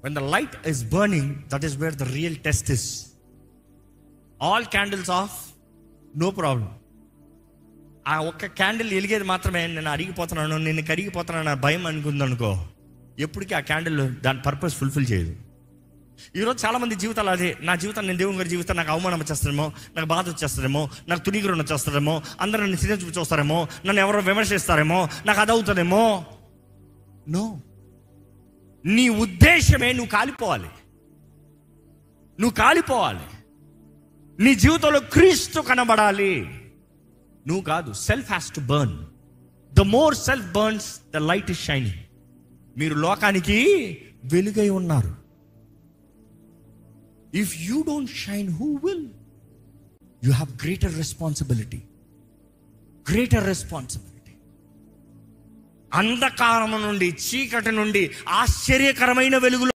When the light is burning, that is where the real test is. All candles off, no problem. ఆ ఒక్క candle వెలిగేది మాత్రమే నేను అరిగిపోతున్నాను, నేను కరిగిపోతున్నాను నా భయం అనుకుందనుకో, ఎప్పటికీ ఆ క్యాండిల్ దాని పర్పస్ ఫుల్ఫిల్ చేయదు. ఈరోజు చాలామంది జీవితాలు అదే, నా జీవితం నేను దేవుని గారి జీవితం నాకు అవమానం వచ్చేస్తారేమో, నాకు బాధ వచ్చేస్తారేమో, నాకు తునిగిరం వచ్చేస్తారేమో, అందరూ నన్ను సినిమా చూస్తారేమో, నన్ను ఎవరో విమర్శిస్తారేమో, నాకు అది అవుతుందేమో. నో, నీ ఉద్దేశమే నువ్వు కాలిపోవాలి. నువ్వు కాలిపోవాలి. నీ జీవితంలో క్రీస్తు కనబడాలి, నువ్వు కాదు. Self has to burn. The more self burns, the light is shining. మీరు లోకానికి వెలుగై ఉన్నారు. If you don't shine, who will? You have greater responsibility. Greater responsibility. అంధకారము నుండి, చీకటి నుండి ఆశ్చర్యకరమైన వెలుగులో